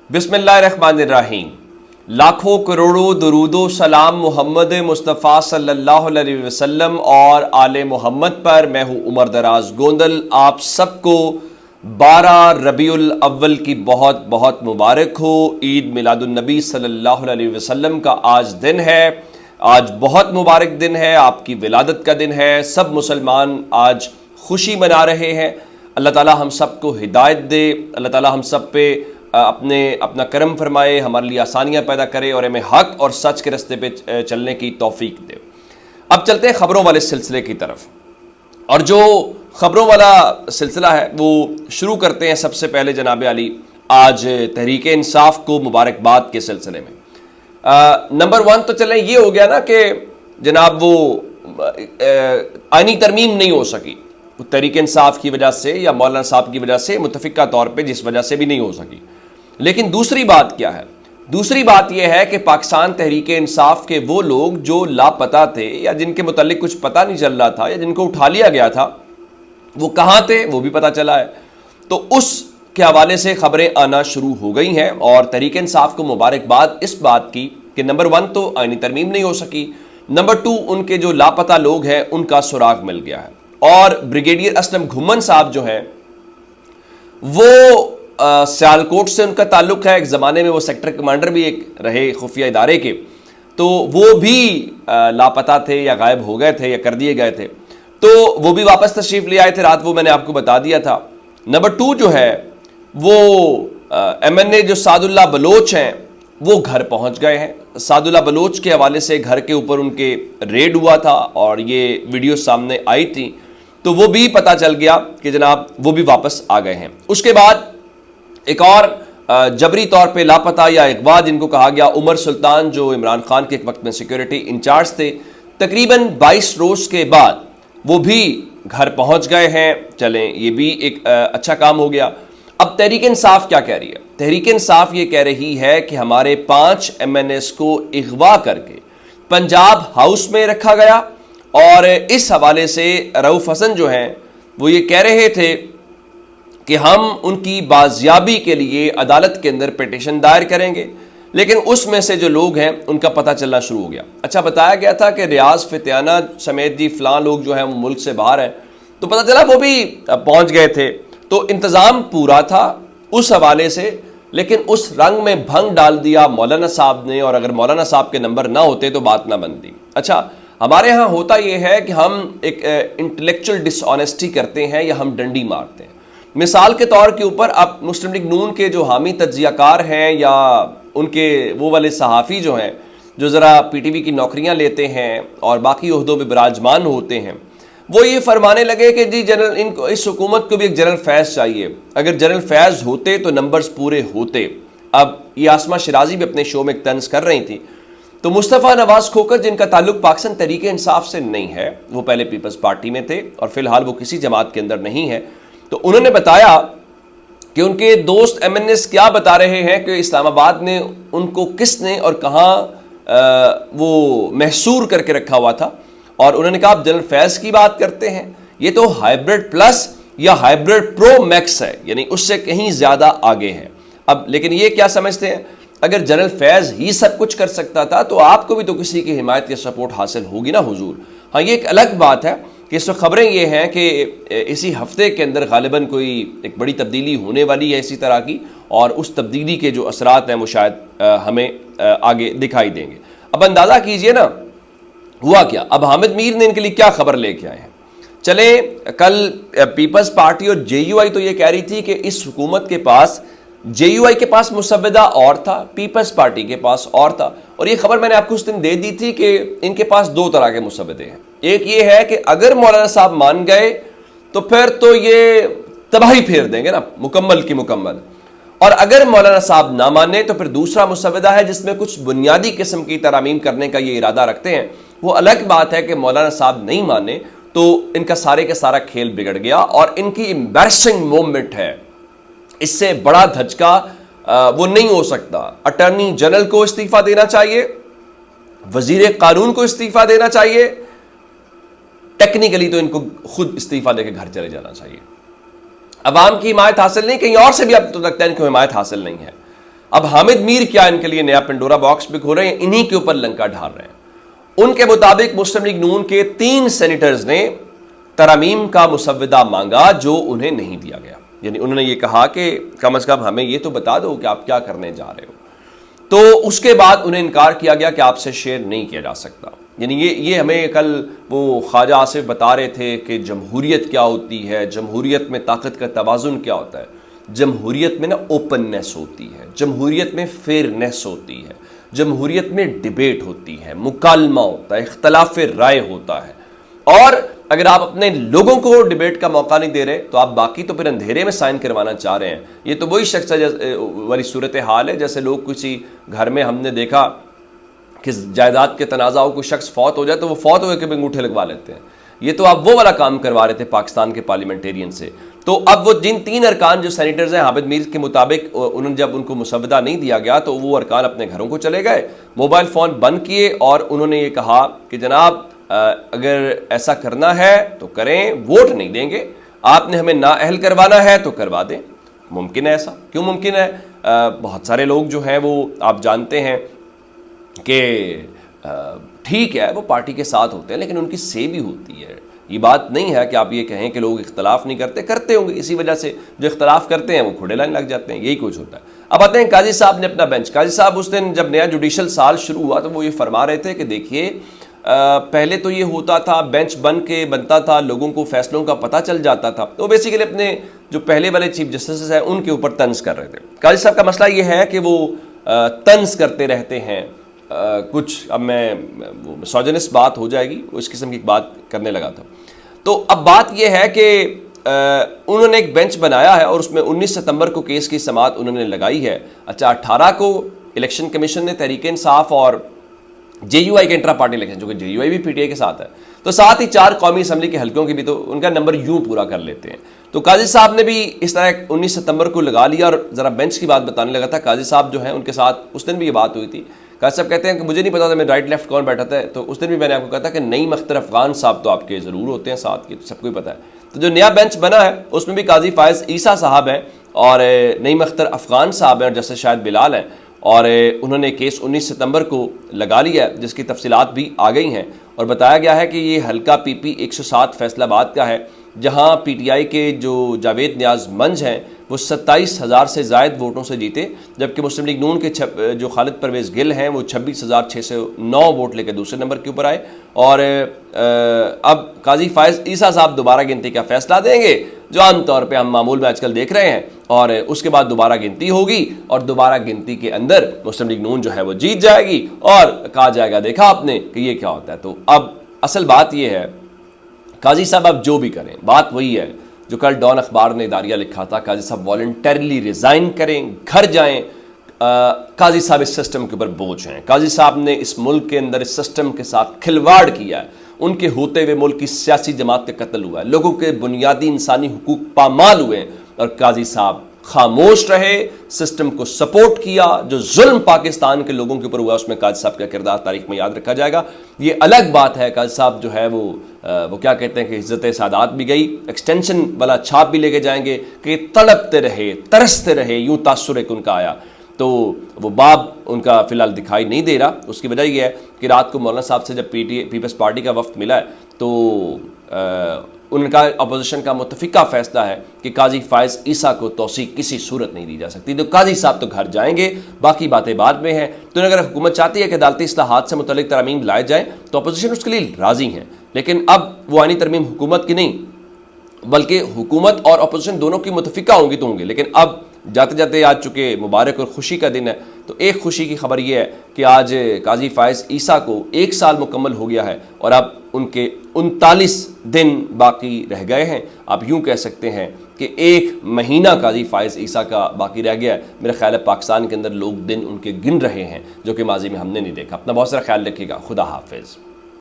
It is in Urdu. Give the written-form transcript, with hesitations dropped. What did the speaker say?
بسم اللہ الرحمن الرحیم۔ لاکھوں کروڑوں درود و سلام محمد مصطفیٰ صلی اللہ علیہ وسلم اور آل محمد پر۔ میں ہوں عمر دراز گوندل۔ آپ سب کو 12 ربیع الاول کی بہت بہت مبارک ہو۔ عید میلاد النبی صلی اللہ علیہ وسلم کا آج دن ہے، آج بہت مبارک دن ہے، آپ کی ولادت کا دن ہے۔ سب مسلمان آج خوشی منا رہے ہیں۔ اللہ تعالی ہم سب کو ہدایت دے، اللہ تعالی ہم سب پہ اپنا کرم فرمائے، ہمارے لیے آسانیاں پیدا کرے اور ہمیں حق اور سچ کے راستے پہ چلنے کی توفیق دے۔ اب چلتے ہیں خبروں والے سلسلے کی طرف، اور جو خبروں والا سلسلہ ہے وہ شروع کرتے ہیں سب سے پہلے جناب علی آج تحریک انصاف کو مبارکباد کے سلسلے میں۔ نمبر 1 تو چلیں یہ ہو گیا نا کہ جناب وہ آئینی ترمیم نہیں ہو سکی تحریک انصاف کی وجہ سے یا مولانا صاحب کی وجہ سے، متفقہ طور پہ جس وجہ سے بھی نہیں ہو سکی۔ لیکن دوسری بات کیا ہے؟ دوسری بات یہ ہے کہ پاکستان تحریک انصاف کے وہ لوگ جو لاپتہ تھے یا جن کے متعلق کچھ پتہ نہیں چل رہا تھا یا جن کو اٹھا لیا گیا تھا، وہ کہاں تھے وہ بھی پتہ چلا ہے۔ تو اس کے حوالے سے خبریں آنا شروع ہو گئی ہیں، اور تحریک انصاف کو مبارکباد اس بات کی کہ نمبر 1 تو آئینی ترمیم نہیں ہو سکی، نمبر 2 ان کے جو لاپتہ لوگ ہیں ان کا سراغ مل گیا ہے۔ اور بریگیڈیئر اسلم گھمن صاحب جو ہیں وہ سیالکوٹ سے ان کا تعلق ہے، ایک زمانے میں وہ سیکٹر کمانڈر بھی ایک رہے خفیہ ادارے کے، تو وہ بھی لاپتہ تھے یا غائب ہو گئے تھے یا کر دیے گئے تھے، تو وہ بھی واپس تشریف لے آئے تھے رات، وہ میں نے آپ کو بتا دیا تھا۔ نمبر 2 جو ہے وہ MNA جو سعد اللہ بلوچ ہیں وہ گھر پہنچ گئے ہیں۔ سعد اللہ بلوچ کے حوالے سے گھر کے اوپر ان کے ریڈ ہوا تھا اور یہ ویڈیو سامنے آئی تھی، تو وہ بھی پتہ چل گیا کہ جناب وہ بھی واپس آ گئے ہیں۔ اس کے بعد ایک اور جبری طور پہ لاپتہ یا اغوا جن کو کہا گیا، عمر سلطان جو عمران خان کے ایک وقت میں سیکیورٹی انچارج تھے، تقریباً 22 روز کے بعد وہ بھی گھر پہنچ گئے ہیں۔ چلیں یہ بھی ایک اچھا کام ہو گیا۔ اب تحریک انصاف کیا کہہ رہی ہے؟ تحریک انصاف یہ کہہ رہی ہے کہ ہمارے 5 MNAs کو اغوا کر کے پنجاب ہاؤس میں رکھا گیا، اور اس حوالے سے رؤف حسن جو ہیں وہ یہ کہہ رہے تھے کہ ہم ان کی بازیابی کے لیے عدالت کے اندر پٹیشن دائر کریں گے، لیکن اس میں سے جو لوگ ہیں ان کا پتہ چلنا شروع ہو گیا۔ اچھا بتایا گیا تھا کہ ریاض فتیانہ سمیت جی فلاں لوگ جو ہیں وہ ملک سے باہر ہیں، تو پتہ چلا وہ بھی پہنچ گئے تھے، تو انتظام پورا تھا اس حوالے سے، لیکن اس رنگ میں بھنگ ڈال دیا مولانا صاحب نے، اور اگر مولانا صاحب کے نمبر نہ ہوتے تو بات نہ بنتی۔ اچھا ہمارے ہاں ہوتا یہ ہے کہ ہم ایک انٹلیکچوئل ڈس آنیسٹی کرتے ہیں یا ہم ڈنڈی مارتے ہیں۔ مثال کے طور کے اوپر اب مسلم لیگ نون کے جو حامی تجزیہ کار ہیں یا ان کے وہ والے صحافی جو ہیں جو ذرا PTV کی نوکریاں لیتے ہیں اور باقی عہدوں پہ براجمان ہوتے ہیں، وہ یہ فرمانے لگے کہ جی جنرل اس حکومت کو بھی ایک جنرل فیض چاہیے، اگر جنرل فیض ہوتے تو نمبرز پورے ہوتے۔ اب یہ آسمہ شرازی بھی اپنے شو میں ایک طنز کر رہی تھی، تو مصطفیٰ نواز کھوکر جن کا تعلق پاکستان تحریک انصاف سے نہیں ہے، وہ پہلے پیپلز پارٹی میں تھے اور فی الحال وہ کسی جماعت کے اندر نہیں ہے، تو انہوں نے بتایا کہ ان کے دوست MNAs کیا بتا رہے ہیں کہ اسلام آباد نے ان کو کس نے اور کہاں وہ محصور کر کے رکھا ہوا تھا، اور انہوں نے کہا آپ جنرل فیض کی بات کرتے ہیں، یہ تو ہائیبرڈ پلس یا ہائیبرڈ پرو میکس ہے، یعنی اس سے کہیں زیادہ آگے ہے۔ اب لیکن یہ کیا سمجھتے ہیں، اگر جنرل فیض ہی سب کچھ کر سکتا تھا تو آپ کو بھی تو کسی کی حمایت یا سپورٹ حاصل ہوگی نا حضور۔ ہاں یہ ایک الگ بات ہے کہ اس وقت خبریں یہ ہیں کہ اسی ہفتے کے اندر غالباً کوئی ایک بڑی تبدیلی ہونے والی ہے اسی طرح کی، اور اس تبدیلی کے جو اثرات ہیں وہ شاید ہمیں آگے دکھائی دیں گے۔ اب اندازہ کیجئے نا ہوا کیا، اب حامد میر نے ان کے لیے کیا خبر لے کے آئے ہیں۔ چلیں کل پیپلز پارٹی اور JUI تو یہ کہہ رہی تھی کہ اس حکومت کے پاس JUI کے پاس مسودہ اور تھا، پیپلز پارٹی کے پاس اور تھا، اور یہ خبر میں نے آپ کو اس دن دے دی تھی کہ ان کے پاس 2 طرح کے مسودے ہیں۔ ایک یہ ہے کہ اگر مولانا صاحب مان گئے تو پھر تو یہ تباہی پھیر دیں گے نا مکمل کی مکمل، اور اگر مولانا صاحب نہ مانے تو پھر دوسرا مسودہ ہے جس میں کچھ بنیادی قسم کی ترامیم کرنے کا یہ ارادہ رکھتے ہیں۔ وہ الگ بات ہے کہ مولانا صاحب نہیں مانے تو ان کا سارے کا سارا کھیل بگڑ گیا، اور ان کی امبیرسنگ مومنٹ ہے، اس سے بڑا دھچکا وہ نہیں ہو سکتا۔ اٹارنی جنرل کو استعفیٰ دینا چاہیے، وزیر قانون کو استعفیٰ دینا چاہیے، ٹیکنیکلی تو ان کو خود استعفیٰ دے کے گھر چلے جانا چاہیے۔ عوام کی حمایت حاصل نہیں، کہیں اور سے بھی اب تو لگتا ہے ان کو حمایت حاصل نہیں ہے۔ اب حامد میر کیا ان کے لیے نیا پنڈورا باکس بھی کھول رہے ہیں, انہی کے اوپر لنکا ڈھال رہے ہیں. ان کے مطابق مسلم لیگ نون کے 3 سینیٹرز نے ترامیم کا مسودہ مانگا جو انہیں نہیں دیا گیا. یعنی انہوں نے یہ کہا کہ کم از کم ہمیں یہ تو بتا دو کہ آپ کیا کرنے جا رہے ہو. تو اس کے بعد انہیں انکار کیا گیا کہ آپ سے شیئر نہیں کیا جا سکتا. یعنی یہ ہمیں کل وہ خواجہ آصف بتا رہے تھے کہ جمہوریت کیا ہوتی ہے, جمہوریت میں طاقت کا توازن کیا ہوتا ہے. جمہوریت میں نا اوپننیس ہوتی ہے, جمہوریت میں فیئرنیس ہوتی ہے, جمہوریت میں ڈیبیٹ ہوتی ہے, مکالمہ ہوتا ہے, اختلاف رائے ہوتا ہے. اور اگر آپ اپنے لوگوں کو ڈیبیٹ کا موقع نہیں دے رہے تو آپ باقی تو پھر اندھیرے میں سائن کروانا چاہ رہے ہیں. یہ تو وہی شخص والی صورتحال ہے جیسے لوگ کسی گھر میں ہم نے دیکھا کہ جائیداد کے تنازع ہو, کوئی شخص فوت ہو جائے تو وہ فوت ہو کے بھی انگوٹھے لگوا لیتے ہیں. یہ تو آپ وہ والا کام کروا رہے تھے پاکستان کے پارلیمنٹیرین سے. تو اب وہ جن 3 ارکان جو سینیٹرز ہیں حامد میر کے مطابق, انہوں نے جب ان کو مسودہ نہیں دیا گیا تو وہ ارکان اپنے گھروں کو چلے گئے, موبائل فون بند کیے اور انہوں نے یہ کہا کہ جناب اگر ایسا کرنا ہے تو کریں, ووٹ نہیں دیں گے. آپ نے ہمیں نااہل کروانا ہے تو کروا دیں. ممکن ہے ایسا؟ کیوں ممکن ہے؟ بہت سارے لوگ جو ہیں وہ آپ جانتے ہیں کہ ٹھیک ہے وہ پارٹی کے ساتھ ہوتے ہیں لیکن ان کی سے بھی ہوتی ہے. یہ بات نہیں ہے کہ آپ یہ کہیں کہ لوگ اختلاف نہیں کرتے ہوں گے, اسی وجہ سے جو اختلاف کرتے ہیں وہ کھوڑے لائن لگ جاتے ہیں, یہی کچھ ہوتا ہے. اب آتے ہیں قاضی صاحب نے اپنا بینچ. قاضی صاحب اس دن جب نیا جوڈیشل سال شروع ہوا تو وہ یہ فرما رہے تھے کہ دیکھیے پہلے تو یہ ہوتا تھا بینچ بنتا تھا, لوگوں کو فیصلوں کا پتہ چل جاتا تھا. تو بیسیکلی اپنے جو پہلے والے چیف جسٹس ہیں ان کے اوپر طنز کر رہے تھے. قاضی صاحب کا مسئلہ یہ ہے کہ وہ طنز کرتے رہتے ہیں کچھ. اب میں سوجنس بات ہو جائے گی, اس قسم کی بات کرنے لگا تھا. تو اب بات یہ ہے کہ انہوں نے ایک بینچ بنایا ہے اور اس میں 19 ستمبر کو کیس کی سماعت انہوں نے لگائی ہے. اچھا 18 کو الیکشن کمیشن نے تحریک انصاف اور جے یو آئی کے انٹرا پارٹی الیکشن, جو کہ جے یو آئی بھی پی ٹی آئی کے ساتھ ہے, تو ساتھ ہی 4 قومی اسمبلی کے حلقوں کی بھی تو ان کا نمبر یوں پورا کر لیتے ہیں. تو قاضی صاحب نے بھی اس طرح 19 ستمبر کو لگا لیا اور ذرا بینچ کی بات بتانے لگا تھا. قاضی صاحب جو ہیں ان کے ساتھ اس دن بھی یہ بات ہوئی تھی. قاضی صاحب کہتے ہیں کہ مجھے نہیں پتا تھا میں رائٹ لیفٹ کون بیٹھا تھا, تو اس دن بھی میں نے آپ کو کہا تھا کہ نعیم اختر افغان صاحب تو آپ کے ضرور ہوتے ہیں ساتھ کی, سب کو ہی پتا ہے. تو جو نیا بینچ بنا ہے اس میں بھی قاضی فائز عیسیٰ صاحب ہیں اور نعیم اختر افغان صاحب ہیں اور جسٹس شاہد بلال ہیں, اور انہوں نے کیس 19 ستمبر کو لگا لیا ہے جس کی تفصیلات بھی آ گئی ہیں. اور بتایا گیا ہے کہ یہ حلقہ پی پی 107 فیصل آباد کا ہے, جہاں پی ٹی آئی کے جو جاوید نیاز منج ہیں وہ 27,000 سے زائد ووٹوں سے جیتے, جبکہ مسلم لیگ نون کے جو خالد پرویز گل ہیں وہ 26,609 ووٹ لے کے دوسرے نمبر کے اوپر آئے. اور اب قاضی فائز عیسیٰ صاحب دوبارہ گنتی کا فیصلہ دیں گے جو عام طور پہ ہم معمول میں آج کل دیکھ رہے ہیں, اور اس کے بعد دوبارہ گنتی ہوگی اور دوبارہ گنتی کے اندر مسلم لیگ نون جو ہے وہ جیت جائے گی اور کہا جائے گا دیکھا آپ نے کہ یہ کیا ہوتا ہے. تو اب اصل بات یہ ہے قاضی صاحب اب جو بھی کریں بات وہی ہے جو کل ڈان اخبار نے اداریہ لکھا تھا. قاضی صاحب والنٹریلی ریزائن کریں, گھر جائیں. قاضی صاحب اس سسٹم کے اوپر بوجھ ہیں. قاضی صاحب نے اس ملک کے اندر اس سسٹم کے ساتھ کھلواڑ کیا ہے. ان کے ہوتے ہوئے ملک کی سیاسی جماعت کا قتل ہوا ہے, لوگوں کے بنیادی انسانی حقوق پامال ہوئے ہیں, اور قاضی صاحب خاموش رہے, سسٹم کو سپورٹ کیا. جو ظلم پاکستان کے لوگوں کے اوپر ہوا اس میں قاضی صاحب کا کردار تاریخ میں یاد رکھا جائے گا. یہ الگ بات ہے قاضی صاحب جو ہے وہ کیا کہتے ہیں کہ عزت سادات بھی گئی, ایکسٹینشن والا چھاپ بھی لے کے جائیں گے کہ تڑپتے رہے ترستے رہے, یوں تاثر ایک ان کا آیا. تو وہ باب ان کا فی الحال دکھائی نہیں دے رہا. اس کی وجہ یہ ہے کہ رات کو مولانا صاحب سے جب پیپلز پارٹی کا وفد ملا ہے تو ان کا اپوزیشن کا متفقہ فیصلہ ہے کہ قاضی فائز عیسیٰ کو توثیق کسی صورت نہیں دی جا سکتی. تو قاضی صاحب تو گھر جائیں گے, باقی باتیں بعد میں ہیں. تو اگر حکومت چاہتی ہے کہ عدالتی اصلاحات سے متعلق ترامیم لائے جائیں تو اپوزیشن اس کے لیے راضی ہیں, لیکن اب وہ آئینی ترمیم حکومت کی نہیں بلکہ حکومت اور اپوزیشن دونوں کی متفقہ ہوں گی تو ہوں گے. لیکن اب جاتے جاتے آج چونکہ مبارک اور خوشی کا دن ہے تو ایک خوشی کی خبر یہ ہے کہ آج قاضی فائز عیسیٰ کو 1 سال مکمل ہو گیا ہے اور اب ان کے 39 دن باقی رہ گئے ہیں. آپ یوں کہہ سکتے ہیں کہ 1 مہینہ قاضی فائز عیسیٰ کا باقی رہ گیا ہے. میرا خیال ہے پاکستان کے اندر لوگ دن ان کے گن رہے ہیں جو کہ ماضی میں ہم نے نہیں دیکھا. اپنا بہت سارا خیال رکھیے گا. خدا حافظ.